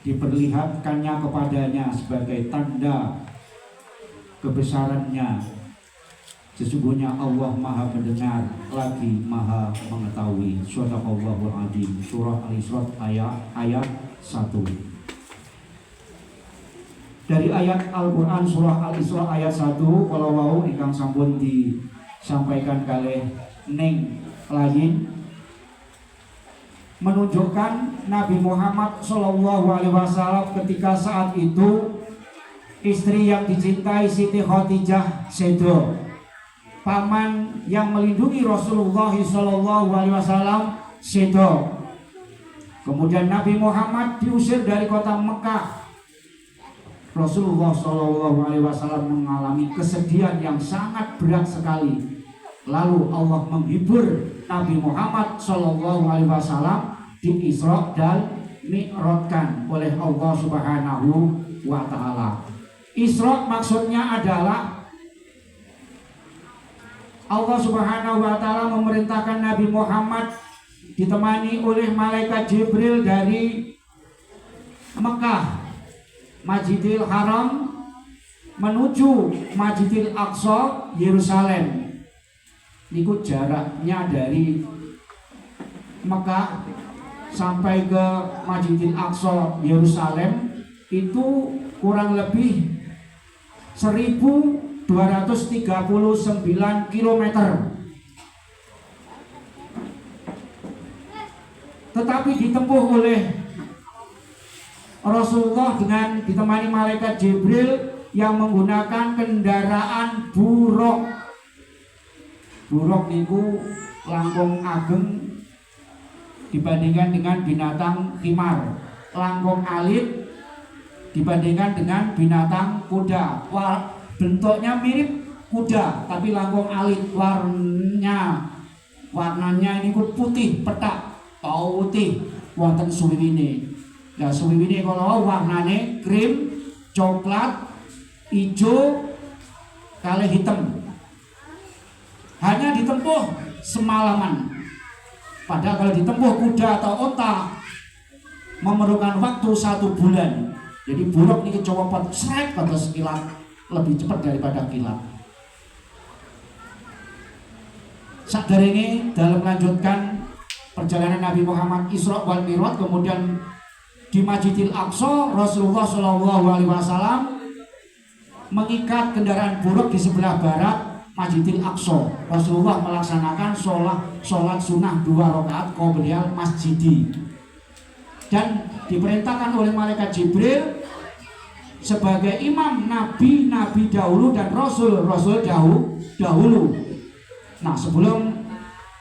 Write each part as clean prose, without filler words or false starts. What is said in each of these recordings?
diperlihatkannya kepadanya sebagai tanda kebesarannya. Sesungguhnya Allah Maha Mendengar lagi Maha Mengetahui. Shadaqallahul Adzim. Surah Al-Isra ayat 1. Dari ayat Al-Quran surah Al-Isra ayat 1, kalau wau ingkang sampun disampaikan kalih Neng Layin, menunjukkan Nabi Muhammad SAW ketika saat itu istri yang dicintai Siti Khadijah sedo, paman yang melindungi Rasulullah SAW sedo. Kemudian Nabi Muhammad diusir dari kota Mekah. Rasulullah SAW mengalami kesedihan yang sangat berat sekali. Lalu Allah menghibur Nabi Muhammad SAW di Isra dan Mi'rajkan oleh Allah Subhanahu wa Ta'ala. Isra maksudnya adalah Allah Subhanahu wa Ta'ala memerintahkan Nabi Muhammad ditemani oleh malaikat Jibril dari Mekah, Masjidil Haram, menuju Masjidil Aqsa, Yerusalem. Niku jaraknya dari Mekah sampai ke Masjidil Aqsa, Yerusalem itu kurang lebih 1239 km. Tetapi ditempuh oleh Rasulullah dengan ditemani malaikat Jibril yang menggunakan kendaraan buruk. Buruk niku langkung ageng dibandingkan dengan binatang himar, langkung alit dibandingkan dengan binatang kuda. Bentuknya mirip kuda tapi langkung alit, warnanya ini putih petak, putih wonten suwiwine. Nah, suwiwine kalau warnane krim, coklat, hijau, kali hitam. Hanya ditempuh semalaman. Padahal kalau ditempuh kuda atau onta memerlukan waktu 1 bulan. Jadi buruk ini copot seret pada kilat, lebih cepat daripada kilat. Sadar ini dalam melanjutkan perjalanan Nabi Muhammad Isra wal Mi'raj, kemudian di Masjidil Aqsa Rasulullah SAW mengikat kendaraan buruk di sebelah barat Masjidil Aqsa. Rasulullah melaksanakan sholat sunnah 2 rakaat qobliyal masjidi dan diperintahkan oleh malaikat Jibril sebagai imam nabi dahulu dan rasul dahulu. Nah, sebelum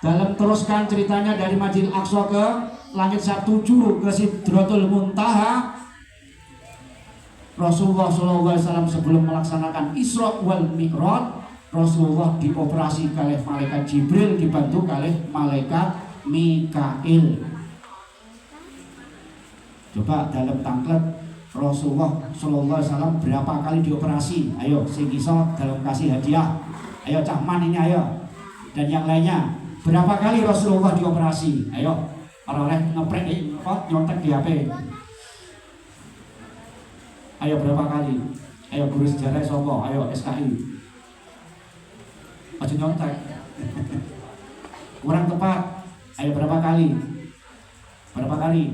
dalam teruskan ceritanya dari Masjidil Aqsa ke langit 7 ke Sidratul Muntaha, Rasulullah SAW sebelum melaksanakan Isra wal Mi'raj, Rasulullah dioperasi oleh malaikat Jibril dibantu oleh malaikat Mikail. Coba dalam tangklet Rasulullah SAW berapa kali dioperasi? Ayo, sing iso dalam kasih hadiah. Ayo Cahman ini ayo. Dan yang lainnya, berapa kali Rasulullah dioperasi? Ayo, orang-orang ngeprek nyontek di HP. Ayo berapa kali? Ayo guru sejarah sapa? Ayo SKI. Aja nyontek. Kurang tepat. Ayo berapa kali? Berapa kali?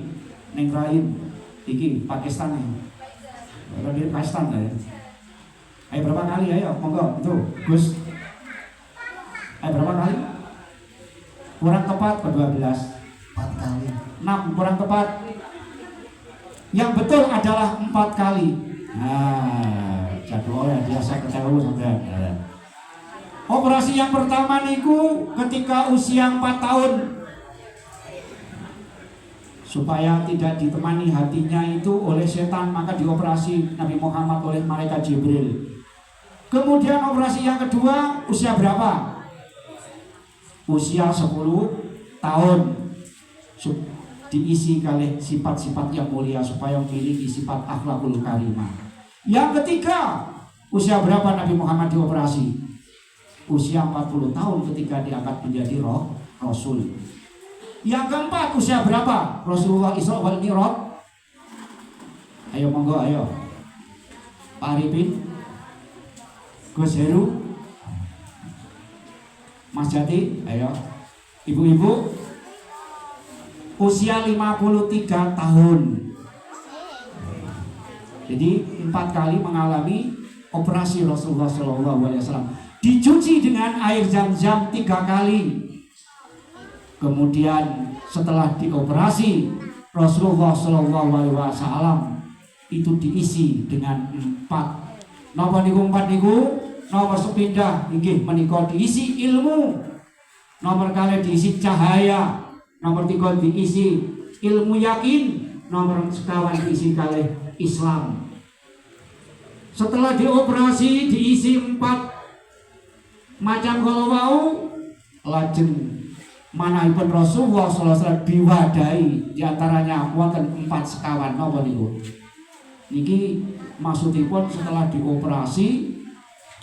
Neng Rahim iki Pakistan nih. Dari Pakistan ya. Ayo berapa kali? Ayo monggo itu Gus. Ayo berapa kali? Kurang tepat ke-12. 4 kali. 6 kurang tepat. Yang betul adalah 4 kali. Nah, jadwal ya biasa kecewa sampai. Operasi yang pertama niku ketika usia 4 tahun, supaya tidak ditemani hatinya itu oleh setan, maka dioperasi Nabi Muhammad oleh malaikat Jibril. Kemudian operasi yang kedua usia berapa? Usia 10 tahun, diisi kali sifat-sifat yang mulia supaya memiliki sifat akhlakul karimah. Yang ketiga usia berapa Nabi Muhammad dioperasi? Usia 40 tahun ketika diangkat menjadi Rasul. Yang keempat, usia berapa Rasulullah Isra wal Mi'raj? Ayo monggo, ayo. Pak Arifin, Gus Heru, Mas Jati, ayo. Ibu-ibu, usia 53 tahun. Jadi 4 kali mengalami operasi Rasulullah SAW. Dicuci dengan air Zam-Zam 3 kali. Kemudian setelah dioperasi Rasulullah SAW itu diisi dengan 4. Napa niku 4 niku? Nomor sepindah inggih menika diisi ilmu. Nomor kali diisi cahaya. Nomor 3 diisi ilmu yakin. Nomor sekawan diisi kali Islam. Setelah dioperasi diisi 4 macam kalau mau lajeng manahipun Rasulullah SAW diwadahi diantaranya wonten 4 sekawan napa niku. Niki maksudipun setelah dioperasi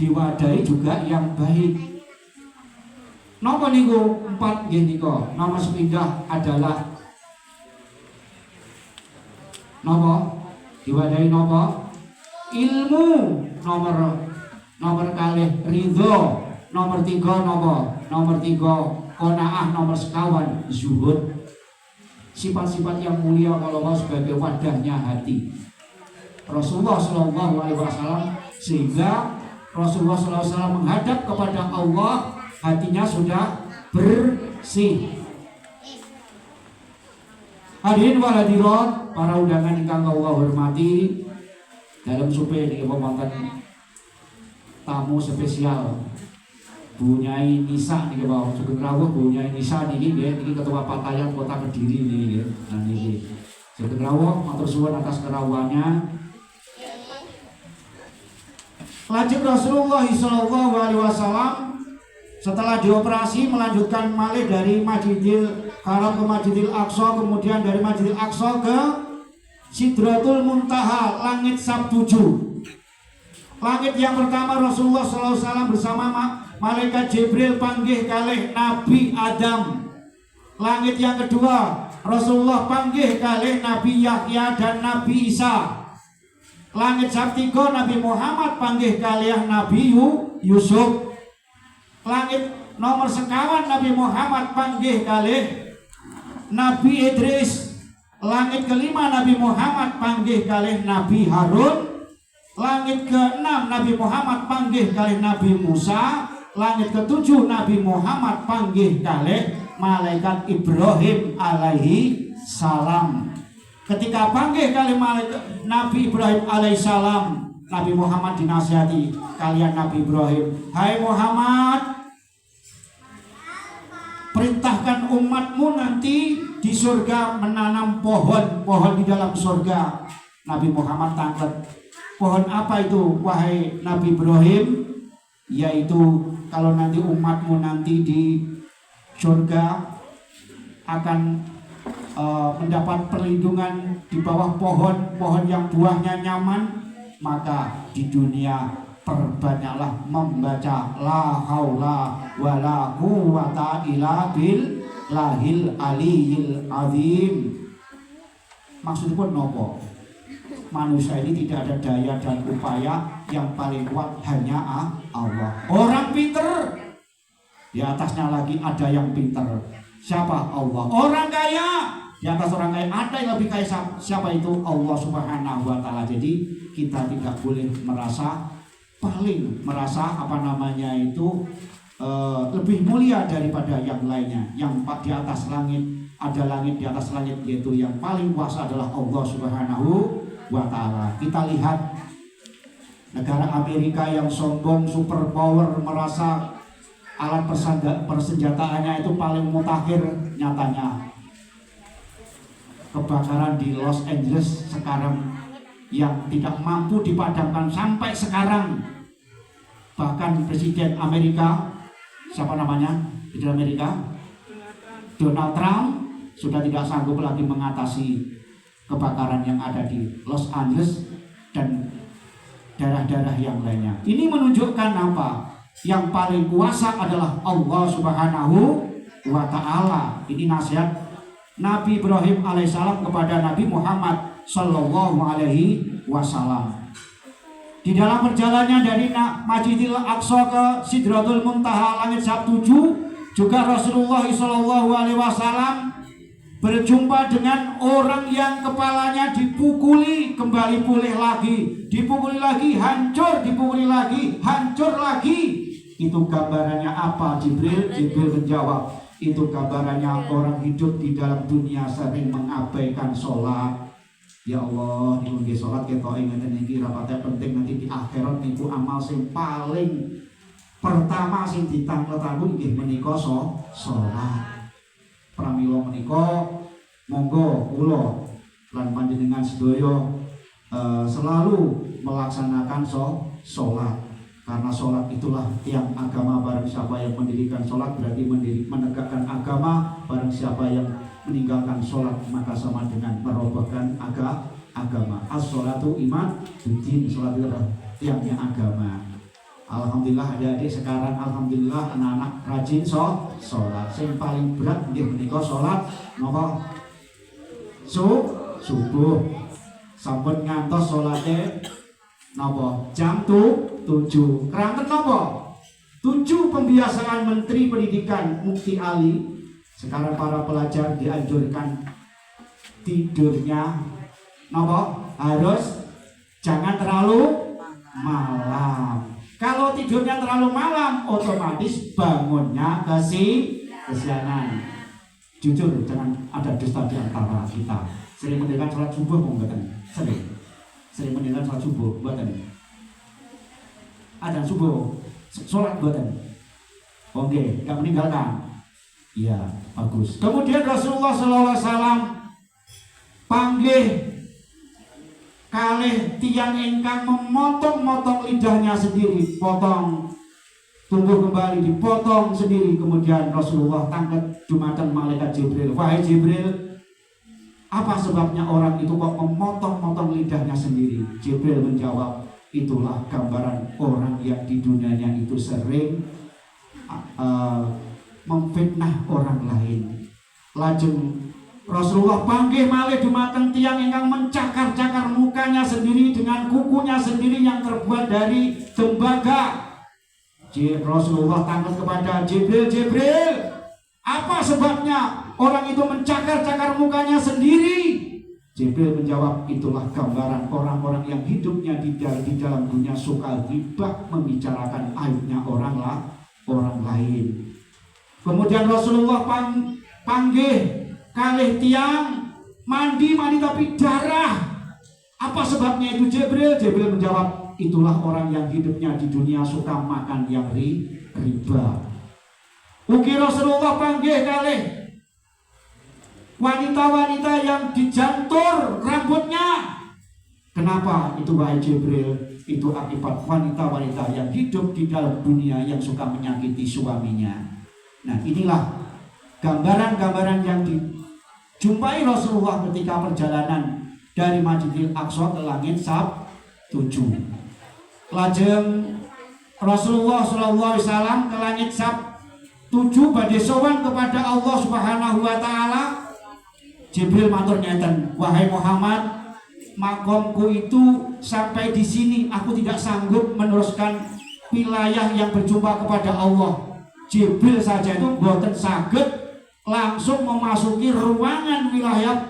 diwadahi juga yang baik. Napa niku 4 nggih nika. Nomor sepindah adalah napa? Diwadahi napa? Ilmu. Nomor kalih ridho. Nomor 3 napa? Nomor 3 qanaah. Nomor sekawan zuhud. Sifat-sifat yang mulia kalau Allah sebagai wadahnya hati Rasulullah SAW, sehingga Rasulullah SAW menghadap kepada Allah, hatinya sudah bersih. Hadirin wal hadirat, para undangan ingkang Allah hormati, dalam supe ini wonten tamu spesial Bu Nyai Nisa niki Pak Sugeng Rawuh. Bu Nyai Nisa niki nggih niki Ketua Patayan Kota Kediri niki nggih. Nah niki Sugeng Rawuh matur suwun atas kerawuhannya. Lajeng Rasulullah SAW setelah dioperasi melanjutkan malih dari Masjidil Haram ke Masjidil Aqsa, kemudian dari Masjidil Aqsa ke Sidratul Muntaha, langit Sab 7. Langit yang pertama Rasulullah SAW bersama malaikat Jibril panggih kalih Nabi Adam. Langit yang kedua Rasulullah panggih kalih Nabi Yahya dan Nabi Isa. Langit Sab 3 Nabi Muhammad panggih kalih Nabi Yusuf. Langit nomor sekawan Nabi Muhammad panggih kalih Nabi Idris. Langit kelima Nabi Muhammad panggih kalih Nabi Harun. Langit ke-6 Nabi Muhammad panggih kalih Nabi Musa. Langit ke-7 Nabi Muhammad panggih kalih malaikat Ibrahim alaihi salam. Ketika panggih kalih malaikat Nabi Ibrahim alaihi salam, Nabi Muhammad dinasihati kalian Nabi Ibrahim, hai Muhammad, perintahkan umatmu nanti di surga menanam pohon di dalam surga. Nabi Muhammad tanglet, pohon apa itu wahai Nabi Ibrahim? Yaitu kalau nanti umatmu nanti di surga akan mendapat perlindungan di bawah pohon yang buahnya nyaman, maka di dunia perbanyaklah membaca la haula wala quwata illa billahil aliyil azim. Maksudnya nopo? Manusia ini tidak ada daya dan upaya, yang paling kuat hanya Allah. Orang pinter, di atasnya lagi ada yang pinter. Siapa? Allah. Orang kaya, di atas orang kaya ada yang lebih kaya. Siapa itu? Allah Subhanahu wa Ta'ala. Jadi kita tidak boleh merasa lebih mulia daripada yang lainnya. Yang di atas langit, ada langit di atas langit, yaitu yang paling kuasa adalah Allah Subhanahu wa Ta'ala. Kita lihat negara Amerika yang sombong, superpower, merasa alat persenjataannya itu paling mutakhir, nyatanya kebakaran di Los Angeles sekarang yang tidak mampu dipadamkan sampai sekarang. Bahkan Presiden Amerika, siapa namanya? Presiden Amerika Donald Trump sudah tidak sanggup lagi mengatasi kebakaran yang ada di Los Angeles dan daerah-daerah yang lainnya. Ini menunjukkan apa? Yang paling kuasa adalah Allah Subhanahu wa Ta'ala. Ini nasihat Nabi Ibrahim alaihissalam kepada Nabi Muhammad sallallahu alaihi wasallam. Di dalam perjalanannya dari Masjidil Aqsa ke Sidratul Muntaha langit Sab 7, juga Rasulullah sallallahu alaihi wasallam berjumpa dengan orang yang kepalanya dipukuli, kembali pulih lagi, dipukuli lagi, hancur, dipukuli lagi, hancur lagi. Itu gambarannya apa Jibril? Jibril menjawab, itu gambarannya orang hidup di dalam dunia sering mengabaikan sholat. Ya Allah, niku nggih salat ketok ngeten iki rapate penting nanti di akhirat niku amal sing paling pertama sing ditanglet-tanglet nggih menika salat. Pramila menika monggo kula lan panjenengan sedaya selalu melaksanakan salat. Karena sholat itulah tiang agama. Barang siapa yang mendirikan sholat berarti menegakkan agama. Barang siapa yang meninggalkan sholat maka sama dengan merobohkan agama. As-sholatu iman din. Sholat itu adalah tiangnya agama. Alhamdulillah adik-adik sekarang, alhamdulillah anak-anak rajin sholat. Yang paling berat dia menikah sholat napa? Subuh. Sampun ngantos sholatnya napa? Jam 7. Keranten napa? 7 pembiasaan Menteri Pendidikan Mufti Ali. Sekarang para pelajar dianjurkan tidurnya napa? Harus jangan terlalu malam. Kalau tidurnya terlalu malam, otomatis bangunnya kesiangan. Jujur, jangan ada dusta di antara kita. Sering meninggalkan sholat subuh mboten? Sering meninggalkan sholat subuh mboten? Adzan subuh, sholat mboten? Oke, enggak meninggalkan. Iya, bagus. Kemudian Rasulullah SAW panggih kalih tiyang ingkang memotong-motong lidahnya sendiri, potong, tumbuh kembali, dipotong sendiri. Kemudian Rasulullah tangkat dumateng malaikat Jibril. Wahai Jibril, apa sebabnya orang itu kok memotong-motong lidahnya sendiri? Jibril menjawab, itulah gambaran orang yang di dunianya itu sering memfitnah orang lain. Lajeng Rasulullah panggih malih dumateng tiyang ingkang mencakar-cakar mukanya sendiri dengan kukunya sendiri yang terbuat dari tembaga. Rasulullah tangkap kepada Jibril, apa sebabnya orang itu mencakar-cakar mukanya sendiri? Jibril menjawab, itulah gambaran orang-orang yang hidupnya di dalam dunia suka ghibah, membicarakan aibnya orang lain. Kemudian Rasulullah panggih kalih tiang mandi tapi darah. Apa sebabnya itu Jibril? Jibril menjawab, itulah orang yang hidupnya di dunia suka makan yang riba. Ugi Rasulullah panggih kalih wanita-wanita yang dijantur rambutnya. Kenapa itu wahai Jibril? Itu akibat wanita-wanita yang hidup di dalam dunia yang suka menyakiti suaminya. Nah, inilah gambaran-gambaran yang dijumpai Rasulullah ketika perjalanan dari Masjidil Aqsa ke langit Sab 7. Lajeng Rasulullah SAW ke langit Sab 7 badhe sowan kepada Allah Subhanahu wa taala. Jibril matur ngeten, wahai Muhammad, makomku itu sampai di sini, aku tidak sanggup meneruskan wilayah yang berjumpa kepada Allah. Jibril saja itu boten saged langsung memasuki ruangan wilayah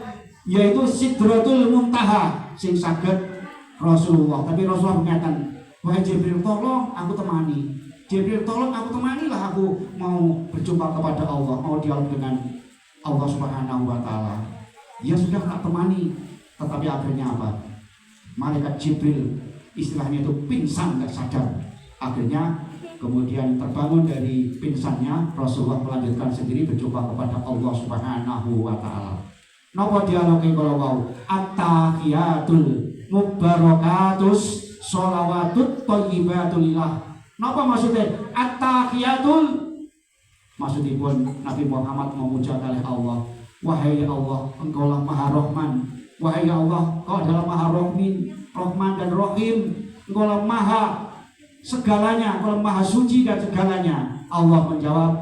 yaitu Sidratul Muntaha sing saged Rasulullah. Tapi Rasulullah mengatakan, wahai Jibril, tolong aku temani. Jibril, tolong aku temanilah, aku mau berjumpa kepada Allah, mau dialog dengan Allah Subhanahu wa taala. Ya sudah tak temani, tetapi akhirnya apa? Malaikat Jibril istilahnya itu pingsan, gak sadar. Akhirnya kemudian terbangun dari pingsannya, Rasulullah melanjutkan sendiri berjumpa kepada Allah Subhanahu wa taala. Napa dialoge kala wau? At-tahiyatul mubarakatus sholawatut thayyibatulillah. Napa maksudnya? At-tahiyatul, maksudipun Nabi Muhammad memuja kalih Allah. Wahai Allah, Engkaulah Maha Rahman. Wahai Allah, Engkau adalah Maha Rahman dan Rahim. Engkaulah Maha segalanya, Engkau Maha suci dan segalanya. Allah menjawab,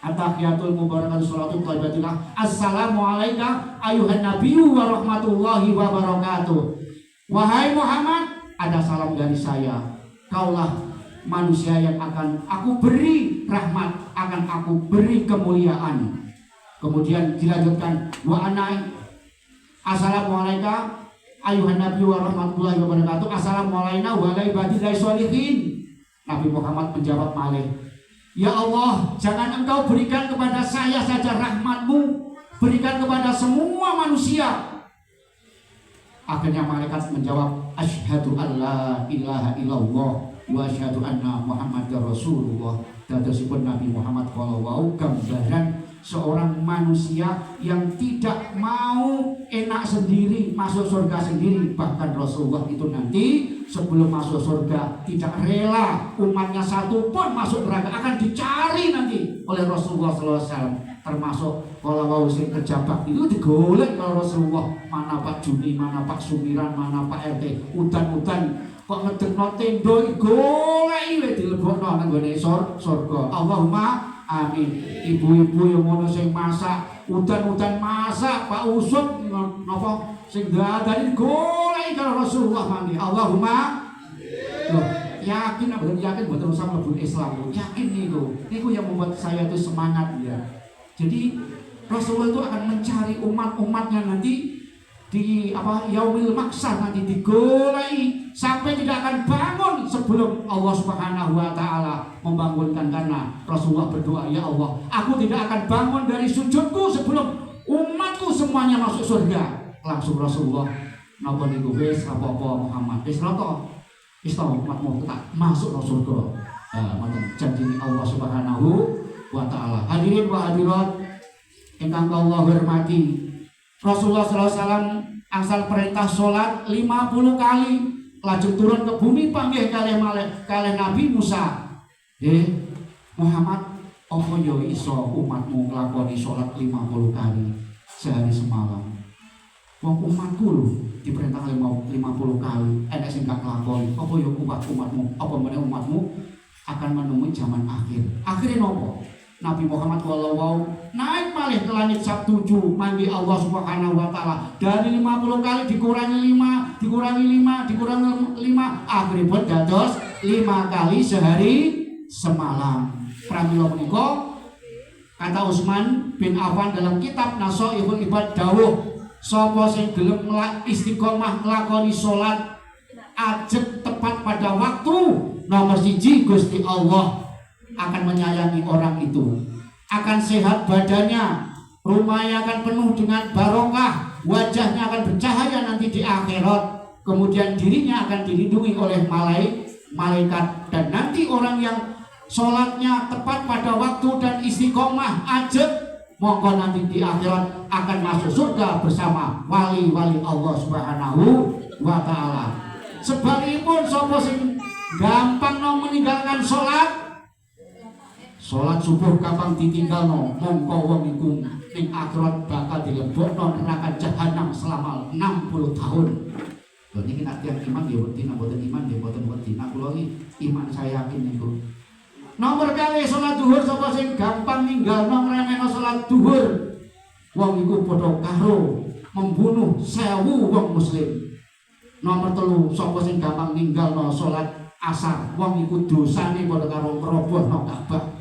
At-tahiyatul mubarakatuh sholatul thayyibatillah. Assalamu alayka ayuhan nabiyyu wa rahmatullahi wa barakatuh. Wahai Muhammad, ada salam dari saya. Kaulah manusia yang akan aku beri rahmat, akan aku beri kemuliaan. Kemudian dilanjutkan wa anai. Assalamu alayka ayuhan nabiyyu wa rahmatullahi wa barakatuh. Assalamu alayna wa ala ibadillahi sholihin. Nabi Muhammad menjawab malih, ya Allah, jangan engkau berikan kepada saya saja rahmatmu, berikan kepada semua manusia. Akhirnya malaikat menjawab, asyhadu an la ilaha illallah wa asyhadu anna Muhammadar Rasulullah. Dadosipun Nabi Muhammad kalau gambaran seorang manusia yang tidak mau enak sendiri, masuk surga sendiri. Bahkan Rasulullah itu nanti sebelum masuk surga tidak rela umatnya satu pun masuk neraka, akan dicari nanti oleh Rasulullah SAW. Termasuk kalau mau sing kejabak itu digolek kalau Rasulullah, mana Pak Juni, mana Pak Sumiran, mana Pak RT, udan-udan kok ngedekno tendo goleki wis dilebokno nang gone surga. Allahumma amin. Ibu-ibu yang ngono sing masak, udan-udan masak, Pak Usut napa sing dadani goleki karo Rasulullah mandi. Allahumma loh, yakin apa yakin mboten usah mlebu Islam. Yakin niku yang membuat saya itu semangat ya. Jadi Rasulullah itu akan mencari umat-umatnya nanti di yaumil maksar, nanti digoleki sampai tidak akan bangun sebelum Allah Subhanahu wa taala membangunkan. Karena Rasulullah berdoa, ya Allah, aku tidak akan bangun dari sujudku sebelum umatku semuanya masuk surga. Langsung Rasulullah napa niku wis apa-apa Muhammad wis rata wis ta umatmu tak masuk surga. Mboten janji Allah Subhanahu wa taala. Hadirin wa hadirat ingkang Allah hormati, Rasulullah SAW angsal perintah sholat 50 kali, lajeng turun ke bumi panggih kalih Nabi Musa. Muhammad, apa yo iso umatmu nglakoni sholat 50 kali sehari semalam? Wong umatku lho diperintah 50 kali, enek sing gak nglakoni. Apa yo umatmu? Apa meneh umatmu akan menemui zaman akhir? Akhirnya nopo? Nabi Muhammad SAW naik malih ke langit Sab 7 mandi Allah Subhanahu wa taala. Dari 50 kali dikurangi 5, dikurangi 5, dikurangi 5, akhirnya buat dados 5 kali sehari semalam. Pramila menika kata Utsman bin Affan dalam kitab Nasaihul Ibad dawuh, sapa sing gelem istiqomah nglakoni salat ajeg tepat pada waktu, nomor 1 Gusti Allah akan menyayangi orang itu, akan sehat badannya, rumahnya akan penuh dengan barokah, wajahnya akan bercahaya nanti di akhirat, kemudian dirinya akan dilindungi oleh malaikat. Dan nanti orang yang sholatnya tepat pada waktu dan istiqomah ajeg, monggo nanti di akhirat akan masuk surga bersama wali-wali Allah Subhanahu wa taala. Sebalikpun sapa sing gampang meninggalkan sholat subuh gampang ditinggalno, mongko wong iku ning akhirat bakal dilebokno neraka jahanam selama 60 tahun. Lho niki nek tiyang iman ya wedi, nek boten iman ya boten wedi. Nek kula iki iman saya yakin niku. Nomor kali salat zuhur, sapa sing gampang ninggalno ngremehno salat zuhur, wong iku padha karo membunuh 1000 wong muslim. Nomor 3, sapa sing gampang ninggalno salat asar, wong iku dosane padha karo ngrobohno Ka'bah.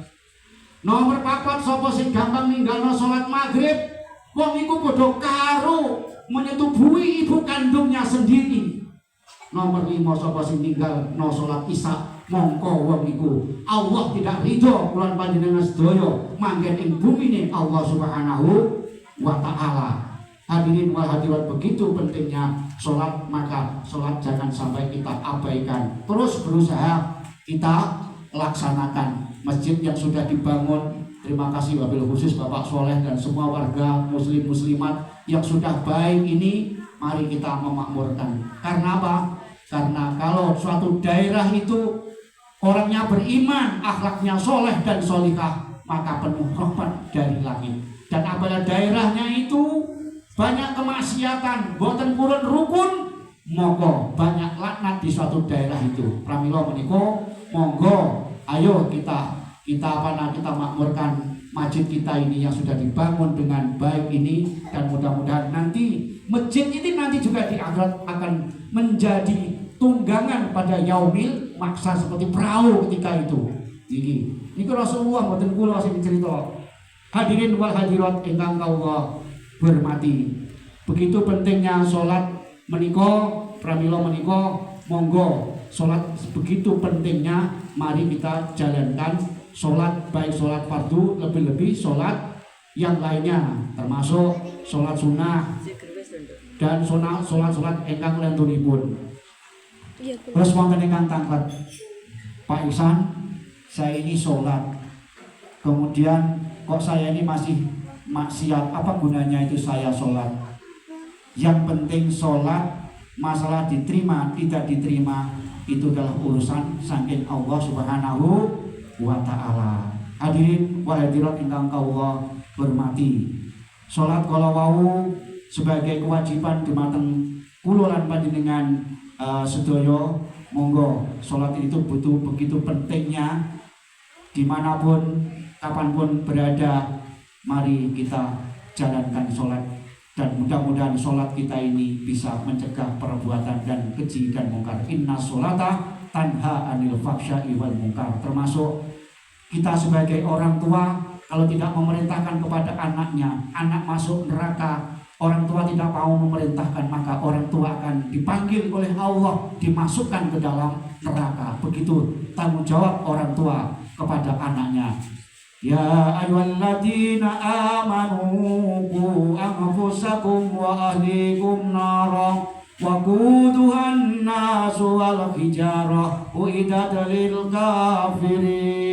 Nomor 4, sapa sing gampang ninggalno salat maghrib, wong iku padha karo menyetubuhi ibu kandungnya sendiri. Nomor 5, sapa sing ninggalno salat isya, mongko wong iku Allah tidak ridho lan panjenengan sedaya manggen ing bumine Allah Subhanahu wa taala. Hadirin wal hadirat, begitu pentingnya salat, maka salat jangan sampai kita abaikan. Terus berusaha kita laksanakan. Masjid yang sudah dibangun, terima kasih wabil khusus Bapak Soleh dan semua warga muslim muslimat yang sudah baik ini, mari kita memakmurkan. Karena apa? Karena kalau suatu daerah itu orangnya beriman, akhlaknya soleh dan solihah, maka penuh rahmat dari langit. Dan apabila daerahnya itu banyak kemaksiatan, boten purun rukun, monggo banyak laknat di suatu daerah itu. Pramila menika monggo ayo kita makmurkan masjid kita ini yang sudah dibangun dengan baik ini, dan mudah-mudahan nanti masjid ini nanti juga di akhirat akan menjadi tunggangan pada yaumil maksa seperti perahu ketika itu. Ini Rasulullah mboten kula sing cerita. Hadirin wal hadirat ingkang kawula hormati. Begitu pentingnya salat menika, pramila menika monggo salat begitu pentingnya, mari kita jalankan salat, baik salat fardu, lebih-lebih salat yang lainnya termasuk salat sunnah dan salat ingkang lentunipun. Terus wonten ingkang tanglet, Pak Ihsan, saya ini sholat, kemudian kok saya ini masih maksiat, apa gunanya itu saya sholat? Yang penting sholat, masalah diterima tidak diterima itu adalah urusan saking Allah Subhanahu wa ta'ala. Hadirin wal hadirat ingkang kawula hormati, sholat kala wau sebagai kewajiban dumateng kula lan panjenengan sedaya, monggo sholat itu butuh begitu pentingnya. Dimanapun, kapanpun berada, mari kita jalankan sholat, dan mudah-mudahan sholat kita ini bisa mencegah perbuatan dan keji dan mungkar. Inna sholata tanha anil fahsya'i wal mungkar. Termasuk kita sebagai orang tua, kalau tidak memerintahkan kepada anaknya, anak masuk neraka, orang tua tidak mau memerintahkan, maka orang tua akan dipanggil oleh Allah, dimasukkan ke dalam neraka. Begitu tanggung jawab orang tua kepada anaknya. Ya ayyuhalladzina amanu qu anfusakum wa ahlikum nara wa quduhan nasu wal hijarah uiddat lil kafirin.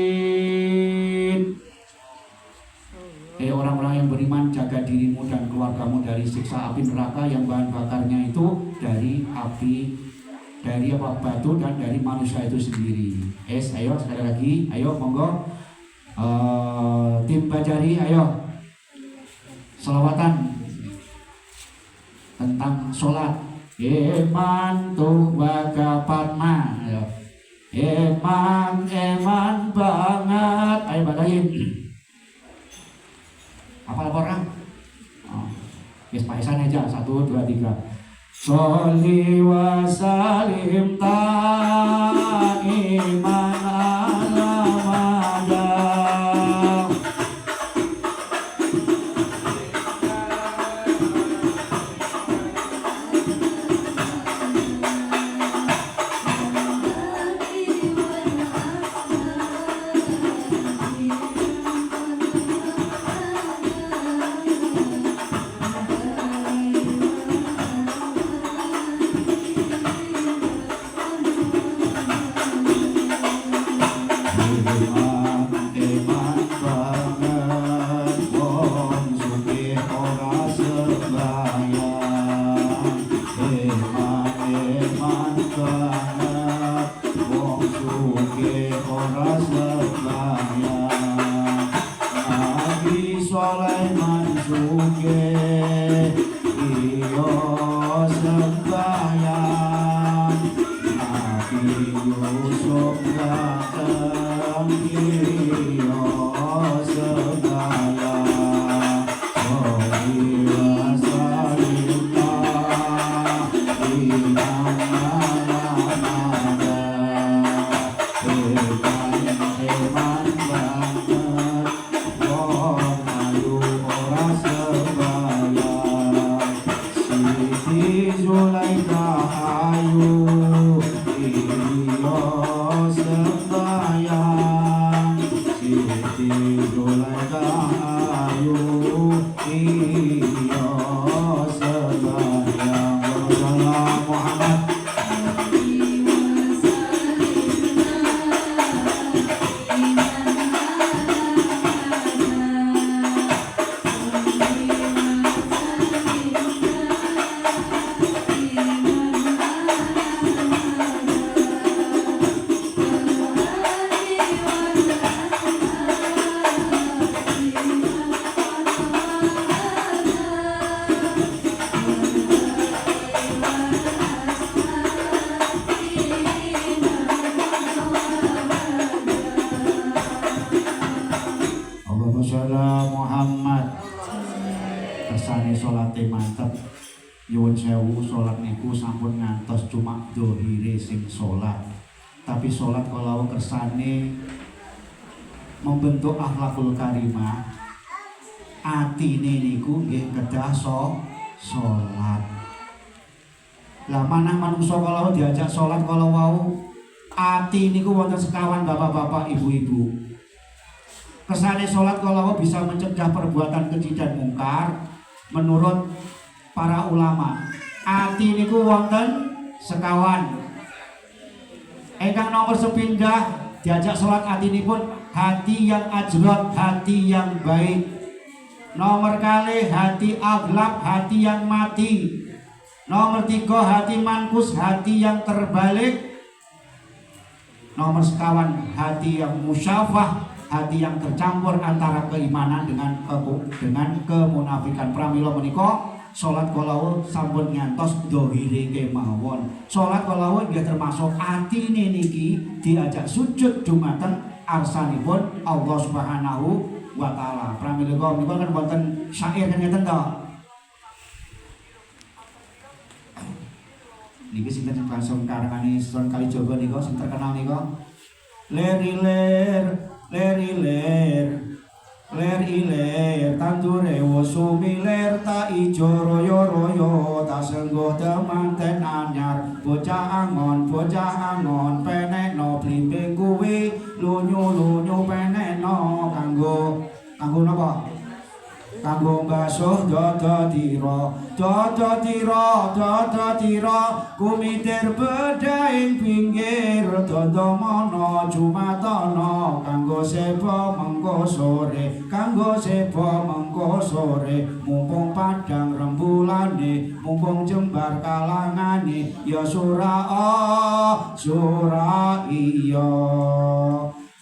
Orang-orang yang beriman, jaga dirimu dan keluargamu dari siksa api neraka yang bahan bakarnya itu dari api, dari batu dan dari manusia itu sendiri. Ayo sekali lagi, ayo monggo tim Bajari, ayo selawatan tentang sholat. Iman tuh bagaparma, ayo eman banget, ayo badain. Apa laporan? Yes, Pak Ihsan aja, 1, 2, 3. Sholli wa salim ta'iman ala madam. Nyuwun sewu, salat niku sampun ngantos cuma dohire sing salat. Tapi salat kalau kersane membentuk akhlakul karimah, atine niku nggih kedah salat. Lah manah manungsa kalau diajak salat kalau wau ati niku wonten sekawan bapak-bapak, ibu-ibu. Kersane salat kalau bisa mencegah perbuatan keji dan mungkar menurut para ulama. Ati niku wonten sekawan. Ingkang nomor sepindah diajak salat atinipun hati yang ajrot, hati yang baik. Nomor kali hati aglab, hati yang mati. Nomor 3 hati mankus, hati yang terbalik. Nomor sekawan hati yang musyafah, hati yang tercampur antara keimanan dengan kemunafikan. Pramila menika salat kalau sampun ngantos dohire kemawon. Salat kalau nggih termasuk atine niki diajak sujud dumateng arsanipun Allah Subhanahu wa taala. Pramila menika kan wonten syair kan ngeten to. Niki sinten sing basa karangane Sunan Kalijaga nika sing terkenal nika. Ler-iler, ler-iler, ler-iler, tandure wosumiler ta ijo royo-royo, ta senggo temanten anyar, bocah angon, penekno blimbe kuwi, lunyu-lunyu penekno kanggo napa? Kanggo basuh dodo tira kumitir bedaing pinggir dodo mono jumatono kanggo sepo mengko sore mumpung padang rembulane mumpung jembar kalangane ya sura iya.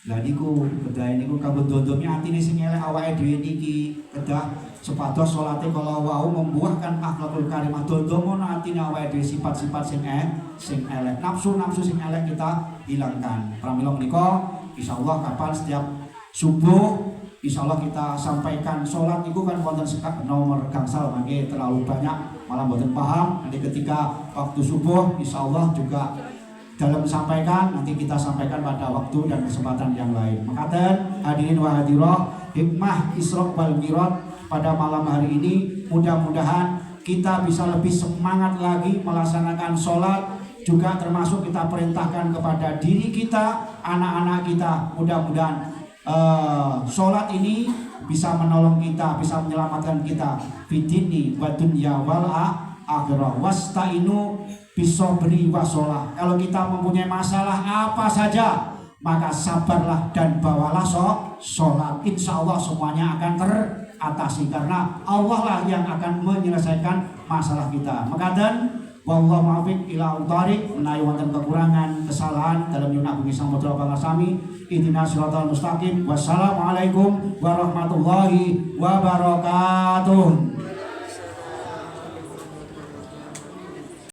Lah niku kedah niku kanggo dodome atine sing elek awake dhewe niki kedah sepados salate kala wau membuahkan akhlakul karimah dodomo atine awake dhewe sifat-sifat sing elek nafsu-nafsu sing elek kita hilangkan. Pramila menika insyaallah kapan setiap subuh insyaallah kita sampaikan salat niku kan wonten nomor gangsal mangke terlalu banyak malah mboten paham. Nanti ketika waktu subuh insyaallah juga dalam sampaikan nanti kita sampaikan pada waktu dan kesempatan yang lain. Makaten hadirin wa hadirat hikmah Isra wal Mi'raj pada malam hari ini mudah-mudahan kita bisa lebih semangat lagi melaksanakan sholat, juga termasuk kita perintahkan kepada diri kita, anak-anak kita. Mudah-mudahan sholat ini bisa menolong kita, bisa menyelamatkan kita fitini wa dunya wal akhirah. Wasta'inu bisobri wasolah. Kalau kita mempunyai masalah apa saja, maka sabarlah dan bawalah sholat. Insya Allah semuanya akan teratasi karena Allah lah yang akan menyelesaikan masalah kita. Maka dan wallahu muwaffiq ila thariq, menawi wonten kekurangan kesalahan dalam yunak bumi samudra pangasami ihdinas siratal mustaqim. Wassalamualaikum warahmatullahi wabarakatuh.